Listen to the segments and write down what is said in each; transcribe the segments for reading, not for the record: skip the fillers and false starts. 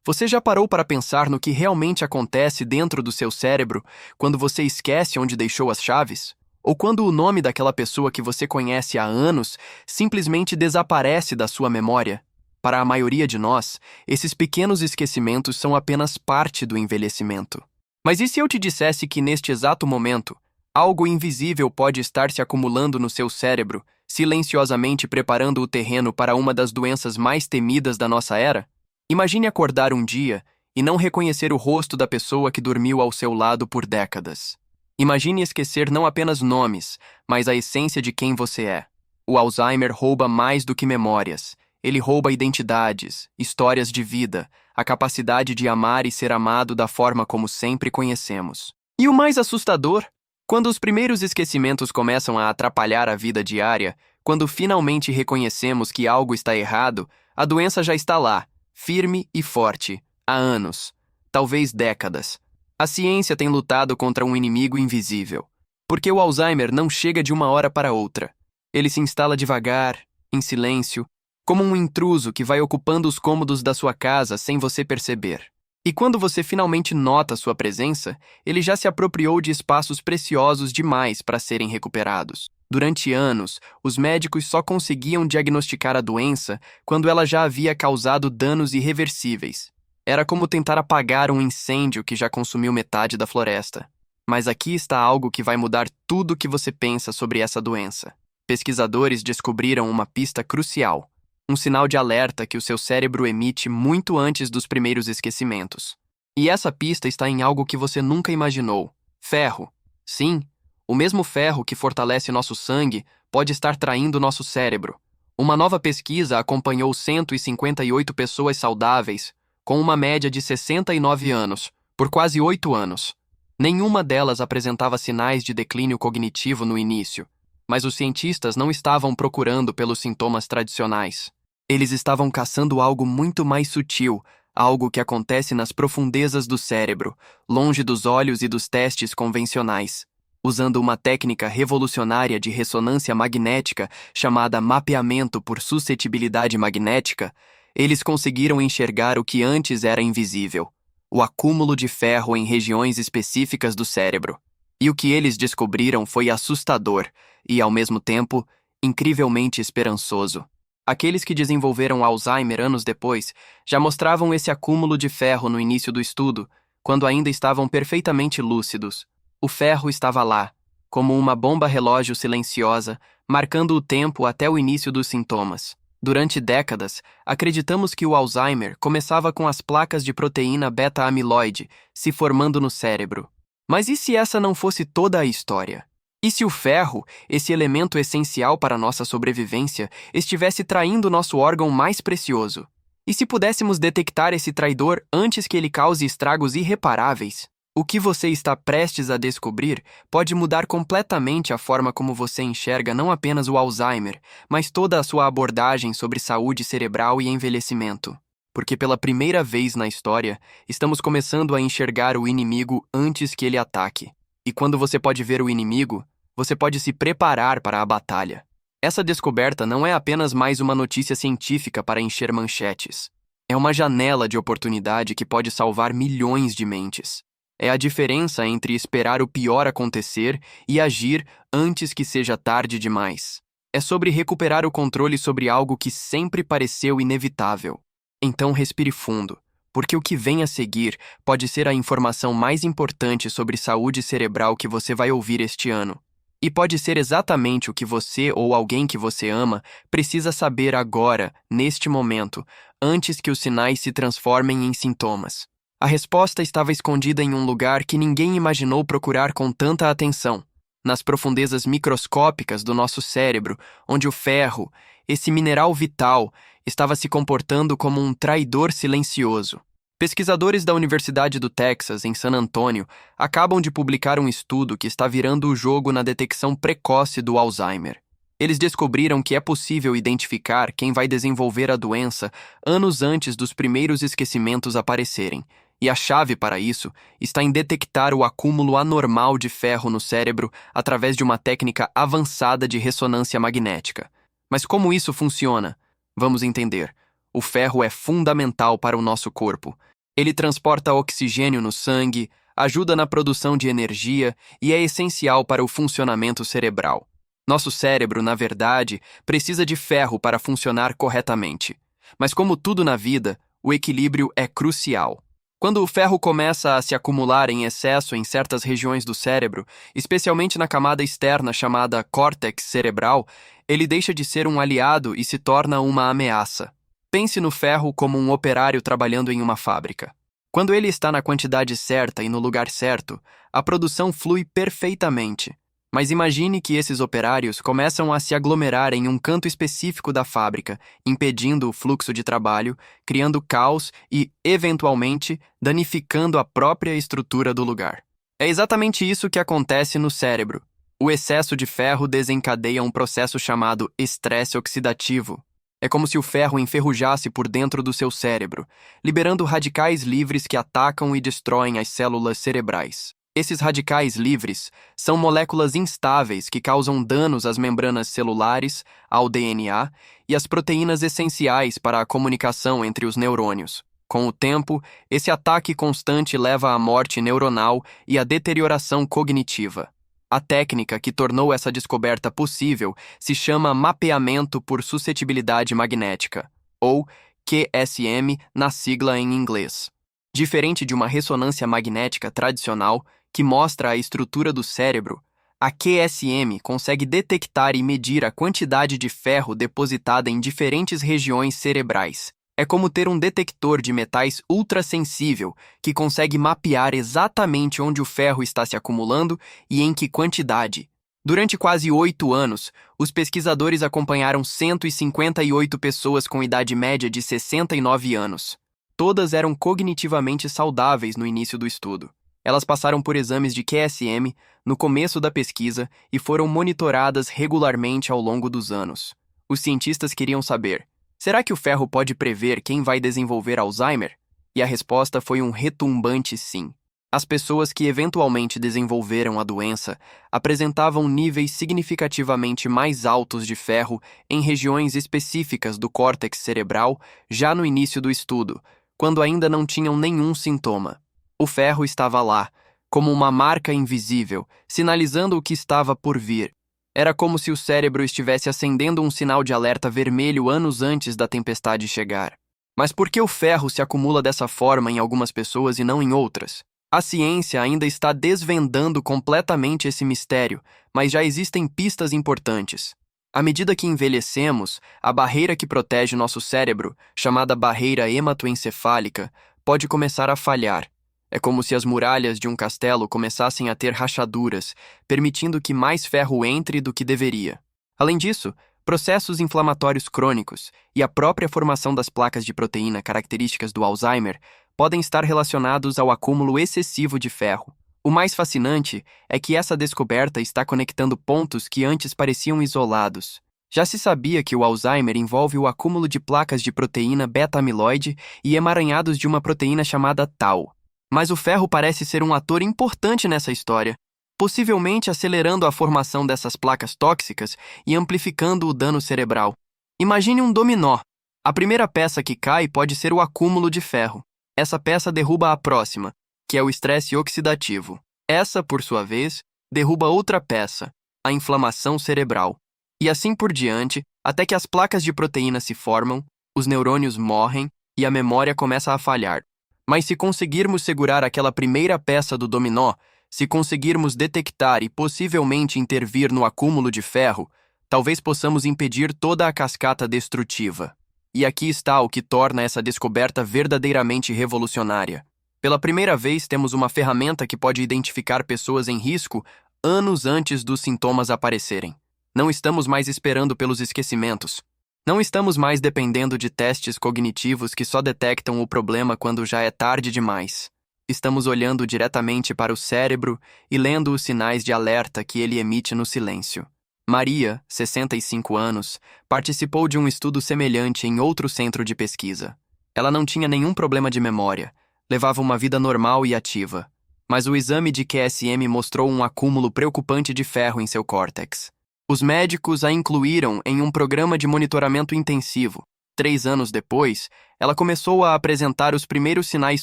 Você já parou para pensar no que realmente acontece dentro do seu cérebro quando você esquece onde deixou as chaves? Ou quando o nome daquela pessoa que você conhece há anos simplesmente desaparece da sua memória? Para a maioria de nós, esses pequenos esquecimentos são apenas parte do envelhecimento. Mas e se eu te dissesse que neste exato momento, algo invisível pode estar se acumulando no seu cérebro, silenciosamente preparando o terreno para uma das doenças mais temidas da nossa era? Imagine acordar um dia e não reconhecer o rosto da pessoa que dormiu ao seu lado por décadas. Imagine esquecer não apenas nomes, mas a essência de quem você é. O Alzheimer rouba mais do que memórias. Ele rouba identidades, histórias de vida, a capacidade de amar e ser amado da forma como sempre conhecemos. E o mais assustador, quando os primeiros esquecimentos começam a atrapalhar a vida diária, quando finalmente reconhecemos que algo está errado, a doença já está lá, firme e forte, há anos, talvez décadas. A ciência tem lutado contra um inimigo invisível, porque o Alzheimer não chega de uma hora para outra. Ele se instala devagar, em silêncio, como um intruso que vai ocupando os cômodos da sua casa sem você perceber. E quando você finalmente nota sua presença, ele já se apropriou de espaços preciosos demais para serem recuperados. Durante anos, os médicos só conseguiam diagnosticar a doença quando ela já havia causado danos irreversíveis. Era como tentar apagar um incêndio que já consumiu metade da floresta. Mas aqui está algo que vai mudar tudo o que você pensa sobre essa doença. Pesquisadores descobriram uma pista crucial, um sinal de alerta que o seu cérebro emite muito antes dos primeiros esquecimentos. E essa pista está em algo que você nunca imaginou: ferro. Sim, o mesmo ferro que fortalece nosso sangue pode estar traindo nosso cérebro. Uma nova pesquisa acompanhou 158 pessoas saudáveis, com uma média de 69 anos, por quase 8 anos. Nenhuma delas apresentava sinais de declínio cognitivo no início, mas os cientistas não estavam procurando pelos sintomas tradicionais. Eles estavam caçando algo muito mais sutil, algo que acontece nas profundezas do cérebro, longe dos olhos e dos testes convencionais. Usando uma técnica revolucionária de ressonância magnética chamada mapeamento por suscetibilidade magnética, eles conseguiram enxergar o que antes era invisível: o acúmulo de ferro em regiões específicas do cérebro. E o que eles descobriram foi assustador e, ao mesmo tempo, incrivelmente esperançoso. Aqueles que desenvolveram Alzheimer anos depois já mostravam esse acúmulo de ferro no início do estudo, quando ainda estavam perfeitamente lúcidos. O ferro estava lá, como uma bomba-relógio silenciosa, marcando o tempo até o início dos sintomas. Durante décadas, acreditamos que o Alzheimer começava com as placas de proteína beta-amiloide se formando no cérebro. Mas e se essa não fosse toda a história? E se o ferro, esse elemento essencial para nossa sobrevivência, estivesse traindo nosso órgão mais precioso? E se pudéssemos detectar esse traidor antes que ele cause estragos irreparáveis? O que você está prestes a descobrir pode mudar completamente a forma como você enxerga não apenas o Alzheimer, mas toda a sua abordagem sobre saúde cerebral e envelhecimento. Porque pela primeira vez na história, estamos começando a enxergar o inimigo antes que ele ataque. E quando você pode ver o inimigo, você pode se preparar para a batalha. Essa descoberta não é apenas mais uma notícia científica para encher manchetes. É uma janela de oportunidade que pode salvar milhões de mentes. É a diferença entre esperar o pior acontecer e agir antes que seja tarde demais. É sobre recuperar o controle sobre algo que sempre pareceu inevitável. Então respire fundo, porque o que vem a seguir pode ser a informação mais importante sobre saúde cerebral que você vai ouvir este ano. E pode ser exatamente o que você ou alguém que você ama precisa saber agora, neste momento, antes que os sinais se transformem em sintomas. A resposta estava escondida em um lugar que ninguém imaginou procurar com tanta atenção: nas profundezas microscópicas do nosso cérebro, onde o ferro, esse mineral vital, estava se comportando como um traidor silencioso. Pesquisadores da Universidade do Texas, em San Antonio, acabam de publicar um estudo que está virando o jogo na detecção precoce do Alzheimer. Eles descobriram que é possível identificar quem vai desenvolver a doença anos antes dos primeiros esquecimentos aparecerem, e a chave para isso está em detectar o acúmulo anormal de ferro no cérebro através de uma técnica avançada de ressonância magnética. Mas como isso funciona? Vamos entender. O ferro é fundamental para o nosso corpo, Ele transporta oxigênio no sangue, ajuda na produção de energia e é essencial para o funcionamento cerebral. Nosso cérebro, na verdade, precisa de ferro para funcionar corretamente. Mas como tudo na vida, o equilíbrio é crucial. Quando o ferro começa a se acumular em excesso em certas regiões do cérebro, especialmente na camada externa chamada córtex cerebral, ele deixa de ser um aliado e se torna uma ameaça. Pense no ferro como um operário trabalhando em uma fábrica. Quando ele está na quantidade certa e no lugar certo, a produção flui perfeitamente. Mas imagine que esses operários começam a se aglomerar em um canto específico da fábrica, impedindo o fluxo de trabalho, criando caos e, eventualmente, danificando a própria estrutura do lugar. É exatamente isso que acontece no cérebro. O excesso de ferro desencadeia um processo chamado estresse oxidativo. É como se o ferro enferrujasse por dentro do seu cérebro, liberando radicais livres que atacam e destroem as células cerebrais. Esses radicais livres são moléculas instáveis que causam danos às membranas celulares, ao DNA e às proteínas essenciais para a comunicação entre os neurônios. Com o tempo, esse ataque constante leva à morte neuronal e à deterioração cognitiva. A técnica que tornou essa descoberta possível se chama mapeamento por suscetibilidade magnética, ou QSM na sigla em inglês. Diferente de uma ressonância magnética tradicional, que mostra a estrutura do cérebro, a QSM consegue detectar e medir a quantidade de ferro depositada em diferentes regiões cerebrais. É como ter um detector de metais ultrassensível que consegue mapear exatamente onde o ferro está se acumulando e em que quantidade. Durante quase 8 anos, os pesquisadores acompanharam 158 pessoas com idade média de 69 anos. Todas eram cognitivamente saudáveis no início do estudo. Elas passaram por exames de QSM no começo da pesquisa e foram monitoradas regularmente ao longo dos anos. Os cientistas queriam saber: será que o ferro pode prever quem vai desenvolver Alzheimer? E a resposta foi um retumbante sim. As pessoas que eventualmente desenvolveram a doença apresentavam níveis significativamente mais altos de ferro em regiões específicas do córtex cerebral já no início do estudo, quando ainda não tinham nenhum sintoma. O ferro estava lá, como uma marca invisível, sinalizando o que estava por vir. Era como se o cérebro estivesse acendendo um sinal de alerta vermelho anos antes da tempestade chegar. Mas por que o ferro se acumula dessa forma em algumas pessoas e não em outras? A ciência ainda está desvendando completamente esse mistério, mas já existem pistas importantes. À medida que envelhecemos, a barreira que protege nosso cérebro, chamada barreira hematoencefálica, pode começar a falhar. É como se as muralhas de um castelo começassem a ter rachaduras, permitindo que mais ferro entre do que deveria. Além disso, processos inflamatórios crônicos e a própria formação das placas de proteína características do Alzheimer podem estar relacionados ao acúmulo excessivo de ferro. O mais fascinante é que essa descoberta está conectando pontos que antes pareciam isolados. Já se sabia que o Alzheimer envolve o acúmulo de placas de proteína beta-amiloide e emaranhados de uma proteína chamada tau. Mas o ferro parece ser um ator importante nessa história, possivelmente acelerando a formação dessas placas tóxicas e amplificando o dano cerebral. Imagine um dominó. A primeira peça que cai pode ser o acúmulo de ferro. Essa peça derruba a próxima, que é o estresse oxidativo. Essa, por sua vez, derruba outra peça, a inflamação cerebral. E assim por diante, até que as placas de proteína se formam, os neurônios morrem e a memória começa a falhar. Mas se conseguirmos segurar aquela primeira peça do dominó, se conseguirmos detectar e possivelmente intervir no acúmulo de ferro, talvez possamos impedir toda a cascata destrutiva. E aqui está o que torna essa descoberta verdadeiramente revolucionária. Pela primeira vez, temos uma ferramenta que pode identificar pessoas em risco anos antes dos sintomas aparecerem. Não estamos mais esperando pelos esquecimentos. Não estamos mais dependendo de testes cognitivos que só detectam o problema quando já é tarde demais. Estamos olhando diretamente para o cérebro e lendo os sinais de alerta que ele emite no silêncio. Maria, 65 anos, participou de um estudo semelhante em outro centro de pesquisa. Ela não tinha nenhum problema de memória, levava uma vida normal e ativa. Mas o exame de QSM mostrou um acúmulo preocupante de ferro em seu córtex. Os médicos a incluíram em um programa de monitoramento intensivo, 3 anos depois, ela começou a apresentar os primeiros sinais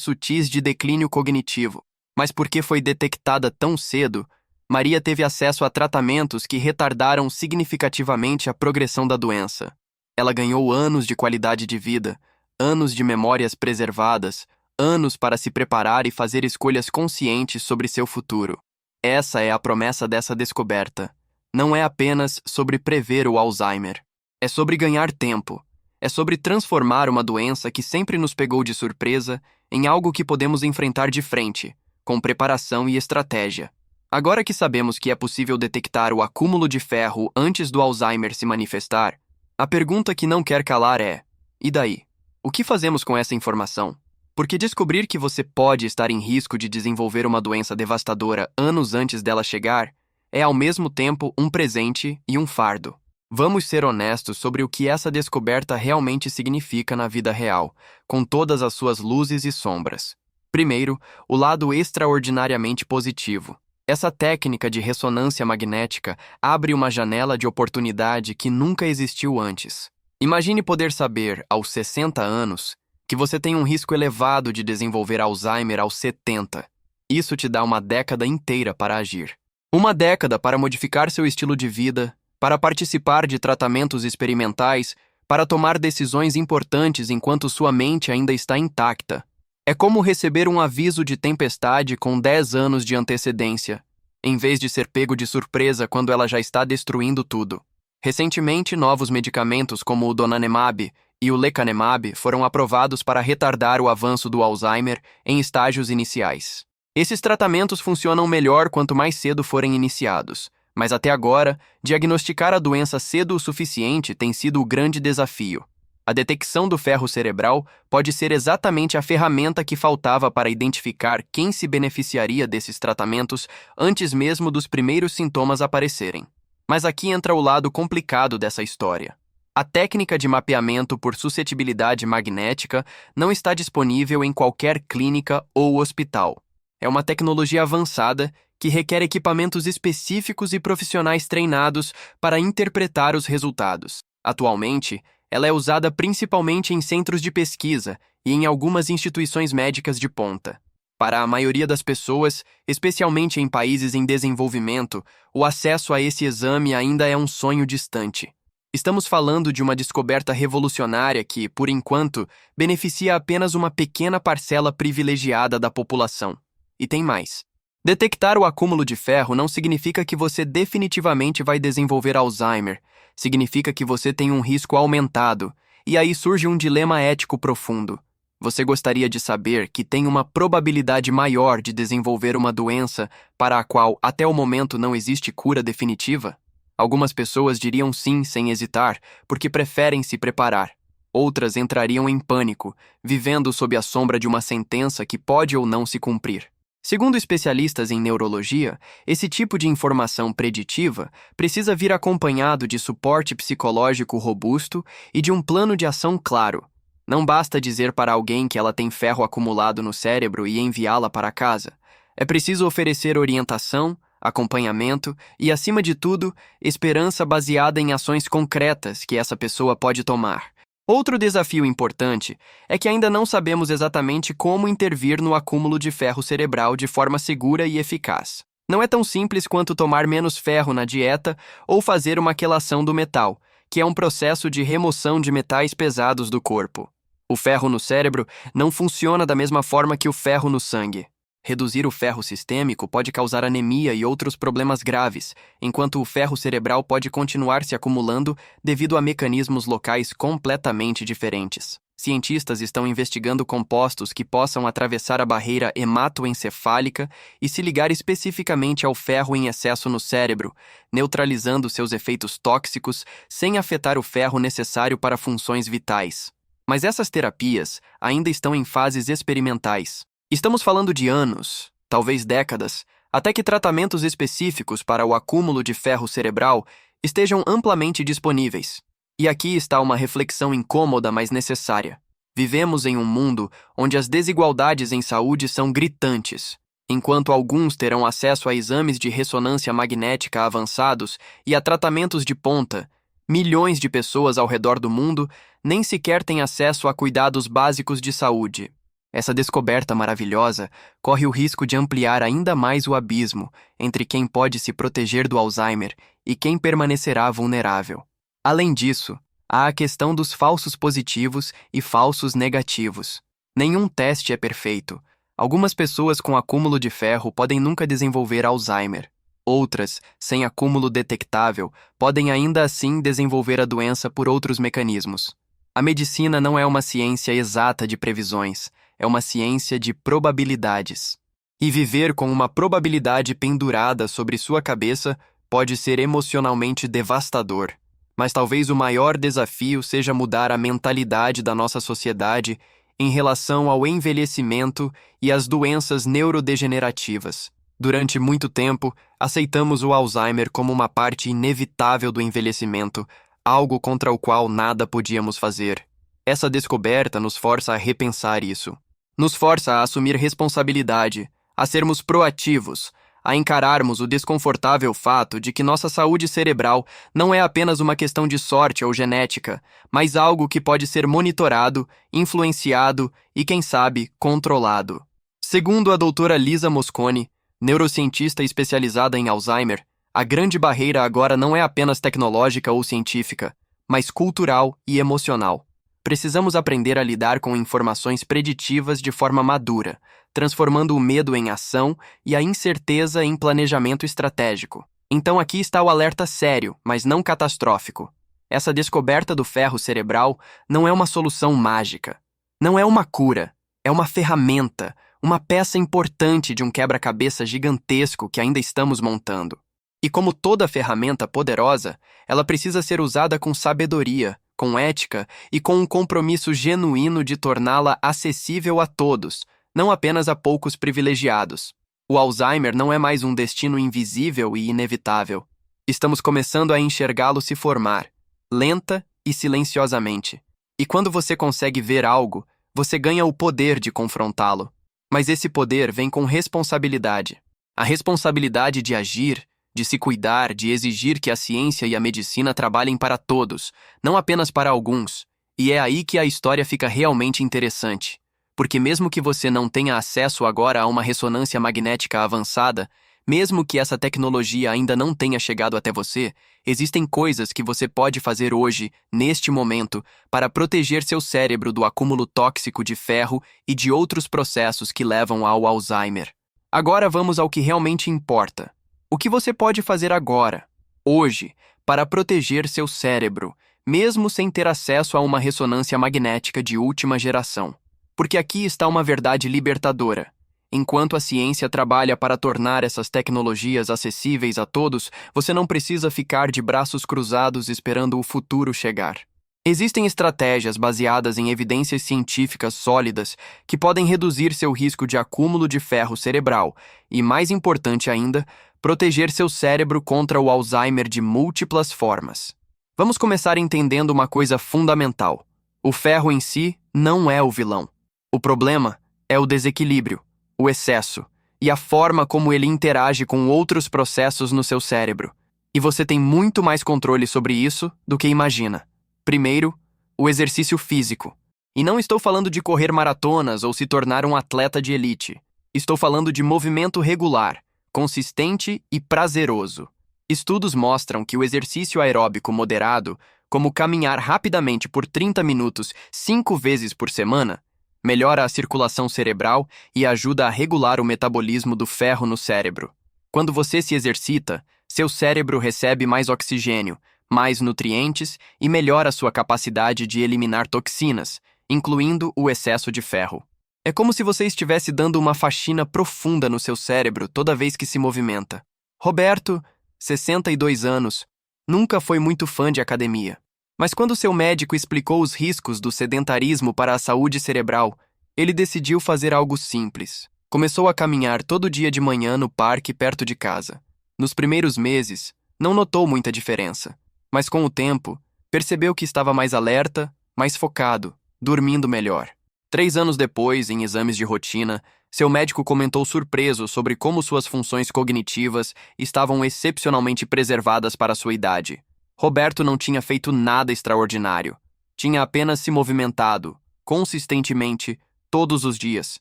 sutis de declínio cognitivo. Mas porque foi detectada tão cedo, Maria teve acesso a tratamentos que retardaram significativamente a progressão da doença. Ela ganhou anos de qualidade de vida, anos de memórias preservadas, anos para se preparar e fazer escolhas conscientes sobre seu futuro. Essa é a promessa dessa descoberta. Não é apenas sobre prever o Alzheimer. É sobre ganhar tempo. É sobre transformar uma doença que sempre nos pegou de surpresa em algo que podemos enfrentar de frente, com preparação e estratégia. Agora que sabemos que é possível detectar o acúmulo de ferro antes do Alzheimer se manifestar, a pergunta que não quer calar é: e daí? O que fazemos com essa informação? Porque descobrir que você pode estar em risco de desenvolver uma doença devastadora anos antes dela chegar é ao mesmo tempo um presente e um fardo. Vamos ser honestos sobre o que essa descoberta realmente significa na vida real, com todas as suas luzes e sombras. Primeiro, o lado extraordinariamente positivo. Essa técnica de ressonância magnética abre uma janela de oportunidade que nunca existiu antes. Imagine poder saber, aos 60 anos, que você tem um risco elevado de desenvolver Alzheimer aos 70. Isso te dá uma década inteira para agir. Uma década para modificar seu estilo de vida, para participar de tratamentos experimentais, para tomar decisões importantes enquanto sua mente ainda está intacta. É como receber um aviso de tempestade com 10 anos de antecedência, em vez de ser pego de surpresa quando ela já está destruindo tudo. Recentemente, novos medicamentos como o donanemab e o lecanemab foram aprovados para retardar o avanço do Alzheimer em estágios iniciais. Esses tratamentos funcionam melhor quanto mais cedo forem iniciados, mas até agora, diagnosticar a doença cedo o suficiente tem sido o grande desafio. A detecção do ferro cerebral pode ser exatamente a ferramenta que faltava para identificar quem se beneficiaria desses tratamentos antes mesmo dos primeiros sintomas aparecerem. Mas aqui entra o lado complicado dessa história. A técnica de mapeamento por suscetibilidade magnética não está disponível em qualquer clínica ou hospital. É uma tecnologia avançada que requer equipamentos específicos e profissionais treinados para interpretar os resultados. Atualmente, ela é usada principalmente em centros de pesquisa e em algumas instituições médicas de ponta. Para a maioria das pessoas, especialmente em países em desenvolvimento, o acesso a esse exame ainda é um sonho distante. Estamos falando de uma descoberta revolucionária que, por enquanto, beneficia apenas uma pequena parcela privilegiada da população. E tem mais. Detectar o acúmulo de ferro não significa que você definitivamente vai desenvolver Alzheimer. Significa que você tem um risco aumentado. E aí surge um dilema ético profundo. Você gostaria de saber que tem uma probabilidade maior de desenvolver uma doença para a qual até o momento não existe cura definitiva? Algumas pessoas diriam sim sem hesitar, porque preferem se preparar. Outras entrariam em pânico, vivendo sob a sombra de uma sentença que pode ou não se cumprir. Segundo especialistas em neurologia, esse tipo de informação preditiva precisa vir acompanhado de suporte psicológico robusto e de um plano de ação claro. Não basta dizer para alguém que ela tem ferro acumulado no cérebro e enviá-la para casa. É preciso oferecer orientação, acompanhamento e, acima de tudo, esperança baseada em ações concretas que essa pessoa pode tomar. Outro desafio importante é que ainda não sabemos exatamente como intervir no acúmulo de ferro cerebral de forma segura e eficaz. Não é tão simples quanto tomar menos ferro na dieta ou fazer uma quelação do metal, que é um processo de remoção de metais pesados do corpo. O ferro no cérebro não funciona da mesma forma que o ferro no sangue. Reduzir o ferro sistêmico pode causar anemia e outros problemas graves, enquanto o ferro cerebral pode continuar se acumulando devido a mecanismos locais completamente diferentes. Cientistas estão investigando compostos que possam atravessar a barreira hematoencefálica e se ligar especificamente ao ferro em excesso no cérebro, neutralizando seus efeitos tóxicos sem afetar o ferro necessário para funções vitais. Mas essas terapias ainda estão em fases experimentais. Estamos falando de anos, talvez décadas, até que tratamentos específicos para o acúmulo de ferro cerebral estejam amplamente disponíveis. E aqui está uma reflexão incômoda, mas necessária. Vivemos em um mundo onde as desigualdades em saúde são gritantes. Enquanto alguns terão acesso a exames de ressonância magnética avançados e a tratamentos de ponta, Milhões de pessoas ao redor do mundo nem sequer têm acesso a cuidados básicos de saúde. Essa descoberta maravilhosa corre o risco de ampliar ainda mais o abismo entre quem pode se proteger do Alzheimer e quem permanecerá vulnerável. Além disso, há a questão dos falsos positivos e falsos negativos. Nenhum teste é perfeito. Algumas pessoas com acúmulo de ferro podem nunca desenvolver Alzheimer. Outras, sem acúmulo detectável, podem ainda assim desenvolver a doença por outros mecanismos. A medicina não é uma ciência exata de previsões, é uma ciência de probabilidades. E viver com uma probabilidade pendurada sobre sua cabeça pode ser emocionalmente devastador. Mas talvez o maior desafio seja mudar a mentalidade da nossa sociedade em relação ao envelhecimento e às doenças neurodegenerativas. Durante muito tempo, aceitamos o Alzheimer como uma parte inevitável do envelhecimento, algo contra o qual nada podíamos fazer. Essa descoberta nos força a repensar isso. Nos força a assumir responsabilidade, a sermos proativos, a encararmos o desconfortável fato de que nossa saúde cerebral não é apenas uma questão de sorte ou genética, mas algo que pode ser monitorado, influenciado e, quem sabe, controlado. Segundo a doutora Lisa Mosconi, neurocientista especializada em Alzheimer, a grande barreira agora não é apenas tecnológica ou científica, mas cultural e emocional. Precisamos aprender a lidar com informações preditivas de forma madura, transformando o medo em ação e a incerteza em planejamento estratégico. Então aqui está o alerta sério, mas não catastrófico. Essa descoberta do ferro cerebral não é uma solução mágica. Não é uma cura. É uma ferramenta, uma peça importante de um quebra-cabeça gigantesco que ainda estamos montando. E como toda ferramenta poderosa, ela precisa ser usada com sabedoria, com ética e com um compromisso genuíno de torná-la acessível a todos, não apenas a poucos privilegiados. O Alzheimer não é mais um destino invisível e inevitável. Estamos começando a enxergá-lo se formar, lenta e silenciosamente. E quando você consegue ver algo, você ganha o poder de confrontá-lo. Mas esse poder vem com responsabilidade. A responsabilidade de agir, de se cuidar, de exigir que a ciência e a medicina trabalhem para todos, não apenas para alguns. E é aí que a história fica realmente interessante. Porque mesmo que você não tenha acesso agora a uma ressonância magnética avançada, mesmo que essa tecnologia ainda não tenha chegado até você, existem coisas que você pode fazer hoje, neste momento, para proteger seu cérebro do acúmulo tóxico de ferro e de outros processos que levam ao Alzheimer. Agora vamos ao que realmente importa. O que você pode fazer agora, hoje, para proteger seu cérebro, mesmo sem ter acesso a uma ressonância magnética de última geração? Porque aqui está uma verdade libertadora. Enquanto a ciência trabalha para tornar essas tecnologias acessíveis a todos, você não precisa ficar de braços cruzados esperando o futuro chegar. Existem estratégias baseadas em evidências científicas sólidas que podem reduzir seu risco de acúmulo de ferro cerebral e, mais importante ainda, proteger seu cérebro contra o Alzheimer de múltiplas formas. Vamos começar entendendo uma coisa fundamental. O ferro em si não é o vilão. O problema é o desequilíbrio, o excesso e a forma como ele interage com outros processos no seu cérebro. E você tem muito mais controle sobre isso do que imagina. Primeiro, o exercício físico. E não estou falando de correr maratonas ou se tornar um atleta de elite. Estou falando de movimento regular, consistente e prazeroso. Estudos mostram que o exercício aeróbico moderado, como caminhar rapidamente por 30 minutos 5 vezes por semana, melhora a circulação cerebral e ajuda a regular o metabolismo do ferro no cérebro. Quando você se exercita, seu cérebro recebe mais oxigênio, mais nutrientes e melhora sua capacidade de eliminar toxinas, incluindo o excesso de ferro. É como se você estivesse dando uma faxina profunda no seu cérebro toda vez que se movimenta. Roberto, 62 anos, nunca foi muito fã de academia. Mas quando seu médico explicou os riscos do sedentarismo para a saúde cerebral, ele decidiu fazer algo simples. Começou a caminhar todo dia de manhã no parque perto de casa. Nos primeiros meses, não notou muita diferença. Mas com o tempo, percebeu que estava mais alerta, mais focado, dormindo melhor. 3 anos depois, em exames de rotina, seu médico comentou surpreso sobre como suas funções cognitivas estavam excepcionalmente preservadas para sua idade. Roberto não tinha feito nada extraordinário. Tinha apenas se movimentado, consistentemente, todos os dias.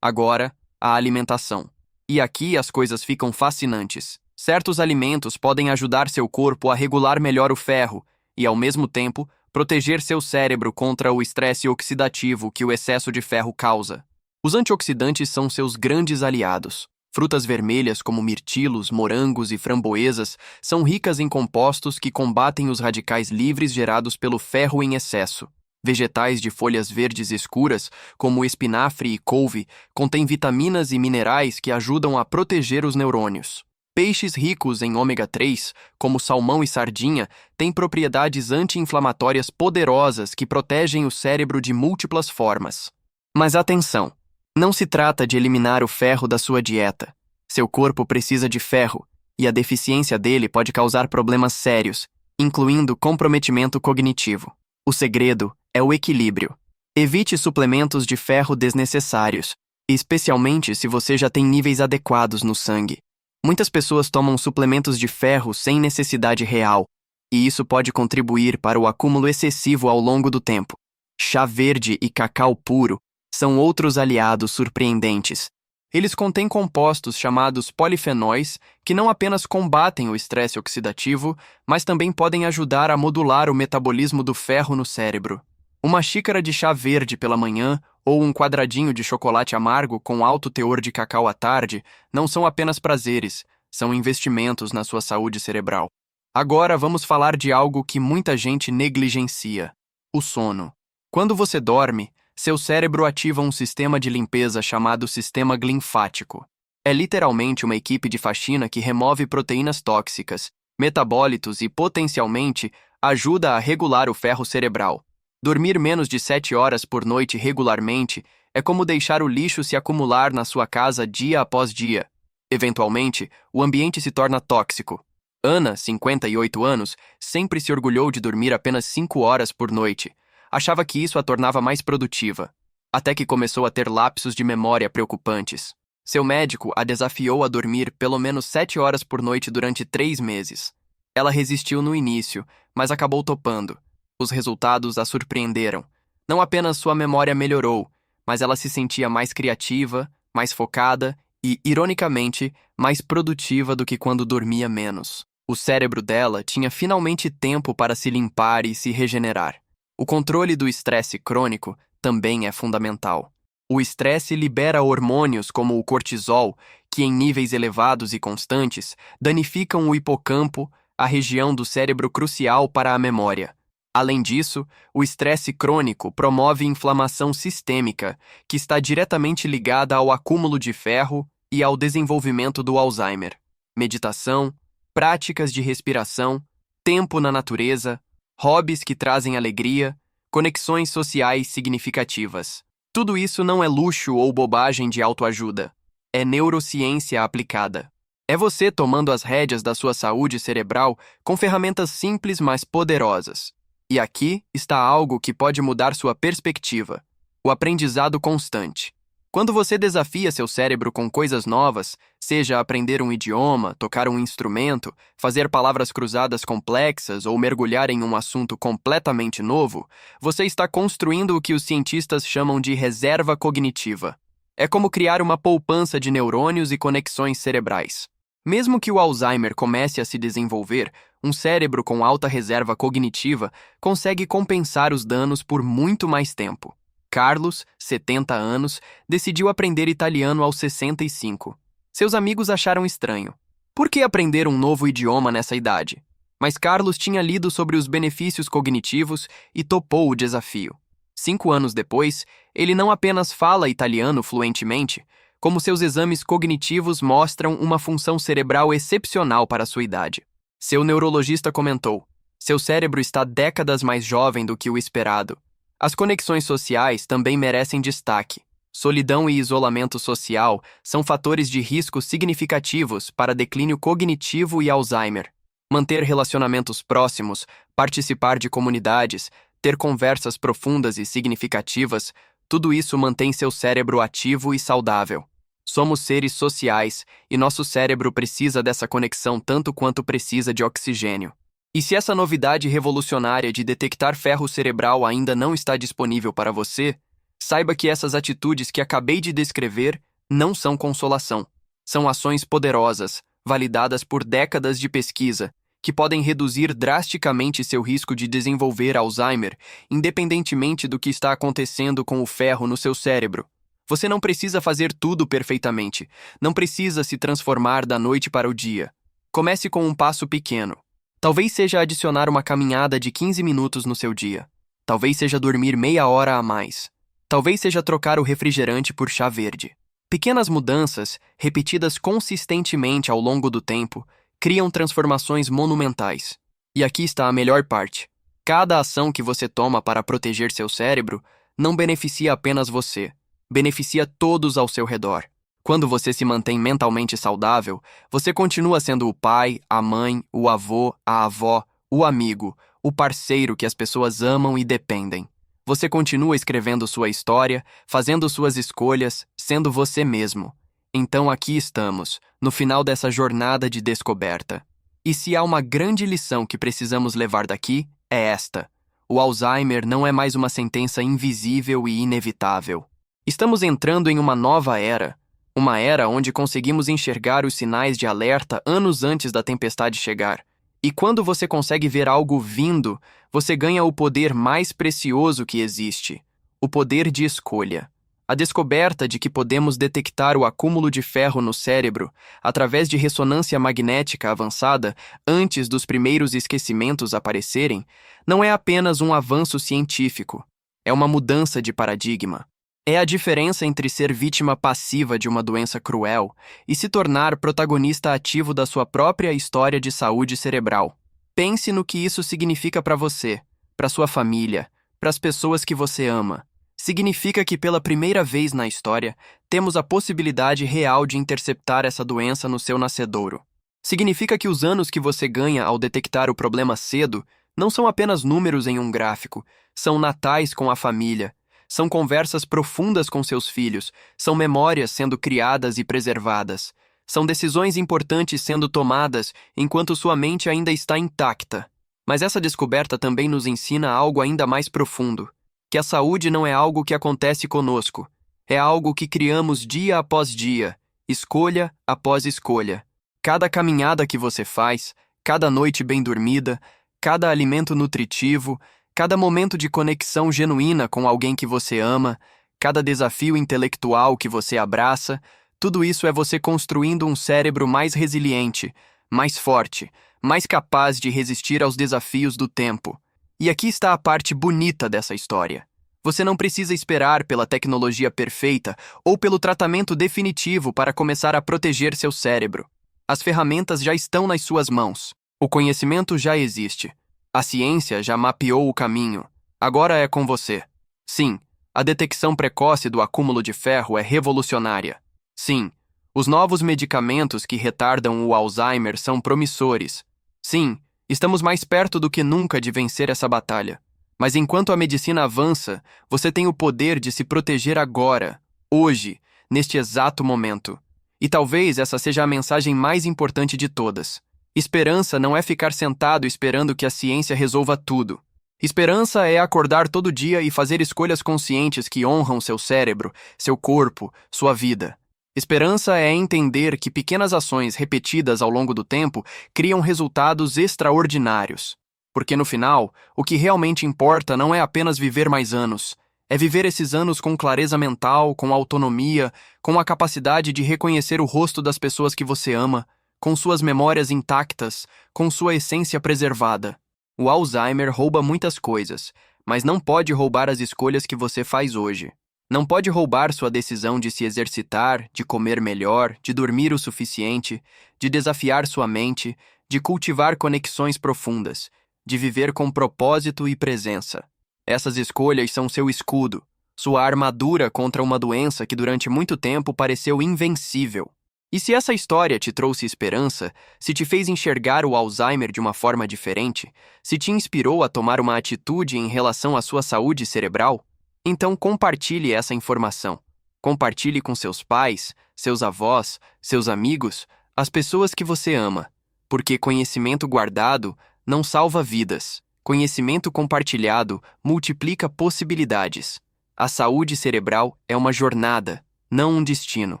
Agora, a alimentação. E aqui as coisas ficam fascinantes. Certos alimentos podem ajudar seu corpo a regular melhor o ferro e, ao mesmo tempo, proteger seu cérebro contra o estresse oxidativo que o excesso de ferro causa. Os antioxidantes são seus grandes aliados. Frutas vermelhas como mirtilos, morangos e framboesas são ricas em compostos que combatem os radicais livres gerados pelo ferro em excesso. Vegetais de folhas verdes escuras, como espinafre e couve, contêm vitaminas e minerais que ajudam a proteger os neurônios. Peixes ricos em ômega 3, como salmão e sardinha, têm propriedades anti-inflamatórias poderosas que protegem o cérebro de múltiplas formas. Mas atenção! Não se trata de eliminar o ferro da sua dieta. Seu corpo precisa de ferro, e a deficiência dele pode causar problemas sérios, incluindo comprometimento cognitivo. O segredo é o equilíbrio. Evite suplementos de ferro desnecessários, especialmente se você já tem níveis adequados no sangue. Muitas pessoas tomam suplementos de ferro sem necessidade real, e isso pode contribuir para o acúmulo excessivo ao longo do tempo. Chá verde e cacau puro são outros aliados surpreendentes. Eles contêm compostos chamados polifenóis que não apenas combatem o estresse oxidativo, mas também podem ajudar a modular o metabolismo do ferro no cérebro. Uma xícara de chá verde pela manhã ou um quadradinho de chocolate amargo com alto teor de cacau à tarde não são apenas prazeres, são investimentos na sua saúde cerebral. Agora vamos falar de algo que muita gente negligencia: o sono. Quando você dorme, seu cérebro ativa um sistema de limpeza chamado sistema linfático. É literalmente uma equipe de faxina que remove proteínas tóxicas, metabólitos e, potencialmente, ajuda a regular o ferro cerebral. Dormir menos de 7 horas por noite regularmente é como deixar o lixo se acumular na sua casa dia após dia. Eventualmente, o ambiente se torna tóxico. Ana, 58 anos, sempre se orgulhou de dormir apenas 5 horas por noite. Achava que isso a tornava mais produtiva, até que começou a ter lapsos de memória preocupantes. Seu médico a desafiou a dormir pelo menos 7 horas por noite durante 3 meses. Ela resistiu no início, mas acabou topando. Os resultados a surpreenderam. Não apenas sua memória melhorou, mas ela se sentia mais criativa, mais focada e, ironicamente, mais produtiva do que quando dormia menos. O cérebro dela tinha finalmente tempo para se limpar e se regenerar. O controle do estresse crônico também é fundamental. O estresse libera hormônios como o cortisol, que em níveis elevados e constantes danificam o hipocampo, a região do cérebro crucial para a memória. Além disso, o estresse crônico promove inflamação sistêmica, que está diretamente ligada ao acúmulo de ferro e ao desenvolvimento do Alzheimer. Meditação, práticas de respiração, tempo na natureza, hobbies que trazem alegria, conexões sociais significativas. Tudo isso não é luxo ou bobagem de autoajuda. É neurociência aplicada. É você tomando as rédeas da sua saúde cerebral com ferramentas simples, mas poderosas. E aqui está algo que pode mudar sua perspectiva: o aprendizado constante. Quando você desafia seu cérebro com coisas novas, seja aprender um idioma, tocar um instrumento, fazer palavras cruzadas complexas ou mergulhar em um assunto completamente novo, você está construindo o que os cientistas chamam de reserva cognitiva. É como criar uma poupança de neurônios e conexões cerebrais. Mesmo que o Alzheimer comece a se desenvolver, um cérebro com alta reserva cognitiva consegue compensar os danos por muito mais tempo. Carlos, 70 anos, decidiu aprender italiano aos 65. Seus amigos acharam estranho. Por que aprender um novo idioma nessa idade? Mas Carlos tinha lido sobre os benefícios cognitivos e topou o desafio. 5 anos depois, ele não apenas fala italiano fluentemente, como seus exames cognitivos mostram uma função cerebral excepcional para sua idade. Seu neurologista comentou: seu cérebro está décadas mais jovem do que o esperado. As conexões sociais também merecem destaque. Solidão e isolamento social são fatores de risco significativos para declínio cognitivo e Alzheimer. Manter relacionamentos próximos, participar de comunidades, ter conversas profundas e significativas, tudo isso mantém seu cérebro ativo e saudável. Somos seres sociais e nosso cérebro precisa dessa conexão tanto quanto precisa de oxigênio. E se essa novidade revolucionária de detectar ferro cerebral ainda não está disponível para você, saiba que essas atitudes que acabei de descrever não são consolação. São ações poderosas, validadas por décadas de pesquisa, que podem reduzir drasticamente seu risco de desenvolver Alzheimer, independentemente do que está acontecendo com o ferro no seu cérebro. Você não precisa fazer tudo perfeitamente, não precisa se transformar da noite para o dia. Comece com um passo pequeno. Talvez seja adicionar uma caminhada de 15 minutos no seu dia. Talvez seja dormir meia hora a mais. Talvez seja trocar o refrigerante por chá verde. Pequenas mudanças, repetidas consistentemente ao longo do tempo, criam transformações monumentais. E aqui está a melhor parte. Cada ação que você toma para proteger seu cérebro não beneficia apenas você, beneficia todos ao seu redor. Quando você se mantém mentalmente saudável, você continua sendo o pai, a mãe, o avô, a avó, o amigo, o parceiro que as pessoas amam e dependem. Você continua escrevendo sua história, fazendo suas escolhas, sendo você mesmo. Então aqui estamos, no final dessa jornada de descoberta. E se há uma grande lição que precisamos levar daqui, é esta: o Alzheimer não é mais uma sentença invisível e inevitável. Estamos entrando em uma nova era. Uma era onde conseguimos enxergar os sinais de alerta anos antes da tempestade chegar. E quando você consegue ver algo vindo, você ganha o poder mais precioso que existe: o poder de escolha. A descoberta de que podemos detectar o acúmulo de ferro no cérebro através de ressonância magnética avançada antes dos primeiros esquecimentos aparecerem não é apenas um avanço científico, é uma mudança de paradigma. É a diferença entre ser vítima passiva de uma doença cruel e se tornar protagonista ativo da sua própria história de saúde cerebral. Pense no que isso significa para você, para sua família, para as pessoas que você ama. Significa que pela primeira vez na história, temos a possibilidade real de interceptar essa doença no seu nascedouro. Significa que os anos que você ganha ao detectar o problema cedo não são apenas números em um gráfico, são natais com a família, são conversas profundas com seus filhos, são memórias sendo criadas e preservadas, são decisões importantes sendo tomadas enquanto sua mente ainda está intacta. Mas essa descoberta também nos ensina algo ainda mais profundo: que a saúde não é algo que acontece conosco, é algo que criamos dia após dia, escolha após escolha. Cada caminhada que você faz, cada noite bem dormida, cada alimento nutritivo, cada momento de conexão genuína com alguém que você ama, cada desafio intelectual que você abraça, tudo isso é você construindo um cérebro mais resiliente, mais forte, mais capaz de resistir aos desafios do tempo. E aqui está a parte bonita dessa história. Você não precisa esperar pela tecnologia perfeita ou pelo tratamento definitivo para começar a proteger seu cérebro. As ferramentas já estão nas suas mãos. O conhecimento já existe. A ciência já mapeou o caminho. Agora é com você. Sim, a detecção precoce do acúmulo de ferro é revolucionária. Sim, os novos medicamentos que retardam o Alzheimer são promissores. Sim, estamos mais perto do que nunca de vencer essa batalha. Mas enquanto a medicina avança, você tem o poder de se proteger agora, hoje, neste exato momento. E talvez essa seja a mensagem mais importante de todas. Esperança não é ficar sentado esperando que a ciência resolva tudo. Esperança é acordar todo dia e fazer escolhas conscientes que honram seu cérebro, seu corpo, sua vida. Esperança é entender que pequenas ações repetidas ao longo do tempo criam resultados extraordinários. Porque no final, o que realmente importa não é apenas viver mais anos. É viver esses anos com clareza mental, com autonomia, com a capacidade de reconhecer o rosto das pessoas que você ama, com suas memórias intactas, com sua essência preservada. O Alzheimer rouba muitas coisas, mas não pode roubar as escolhas que você faz hoje. Não pode roubar sua decisão de se exercitar, de comer melhor, de dormir o suficiente, de desafiar sua mente, de cultivar conexões profundas, de viver com propósito e presença. Essas escolhas são seu escudo, sua armadura contra uma doença que durante muito tempo pareceu invencível. E se essa história te trouxe esperança, se te fez enxergar o Alzheimer de uma forma diferente, se te inspirou a tomar uma atitude em relação à sua saúde cerebral, então compartilhe essa informação. Compartilhe com seus pais, seus avós, seus amigos, as pessoas que você ama, porque conhecimento guardado não salva vidas. Conhecimento compartilhado multiplica possibilidades. A saúde cerebral é uma jornada, não um destino.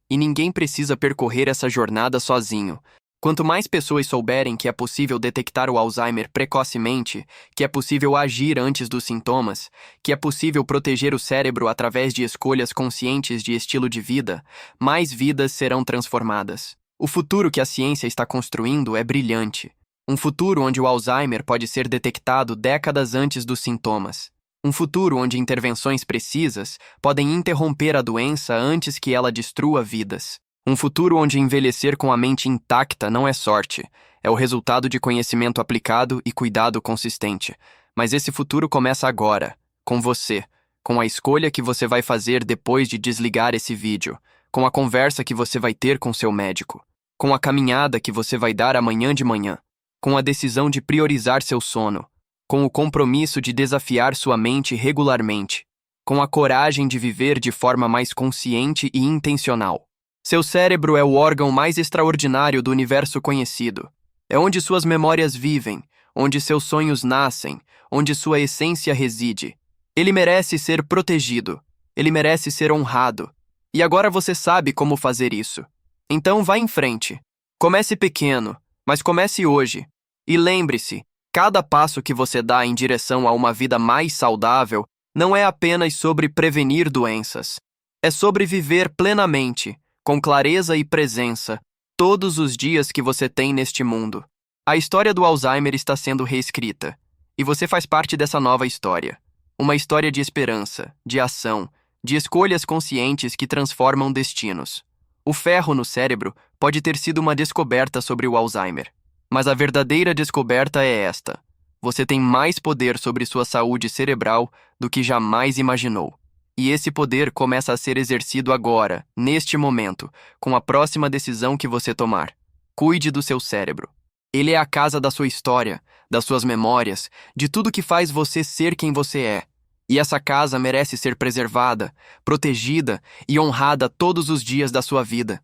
E ninguém precisa percorrer essa jornada sozinho. Quanto mais pessoas souberem que é possível detectar o Alzheimer precocemente, que é possível agir antes dos sintomas, que é possível proteger o cérebro através de escolhas conscientes de estilo de vida, mais vidas serão transformadas. O futuro que a ciência está construindo é brilhante. Um futuro onde o Alzheimer pode ser detectado décadas antes dos sintomas. Um futuro onde intervenções precisas podem interromper a doença antes que ela destrua vidas. Um futuro onde envelhecer com a mente intacta não é sorte, é o resultado de conhecimento aplicado e cuidado consistente. Mas esse futuro começa agora, com você, com a escolha que você vai fazer depois de desligar esse vídeo, com a conversa que você vai ter com seu médico, com a caminhada que você vai dar amanhã de manhã, com a decisão de priorizar seu sono, com o compromisso de desafiar sua mente regularmente, com a coragem de viver de forma mais consciente e intencional. Seu cérebro é o órgão mais extraordinário do universo conhecido. É onde suas memórias vivem, onde seus sonhos nascem, onde sua essência reside. Ele merece ser protegido. Ele merece ser honrado. E agora você sabe como fazer isso. Então vá em frente. Comece pequeno, mas comece hoje. E lembre-se, cada passo que você dá em direção a uma vida mais saudável não é apenas sobre prevenir doenças. É sobre viver plenamente, com clareza e presença, todos os dias que você tem neste mundo. A história do Alzheimer está sendo reescrita, e você faz parte dessa nova história. Uma história de esperança, de ação, de escolhas conscientes que transformam destinos. O ferro no cérebro pode ter sido uma descoberta sobre o Alzheimer, mas a verdadeira descoberta é esta: você tem mais poder sobre sua saúde cerebral do que jamais imaginou. E esse poder começa a ser exercido agora, neste momento, com a próxima decisão que você tomar. Cuide do seu cérebro. Ele é a casa da sua história, das suas memórias, de tudo que faz você ser quem você é. E essa casa merece ser preservada, protegida e honrada todos os dias da sua vida.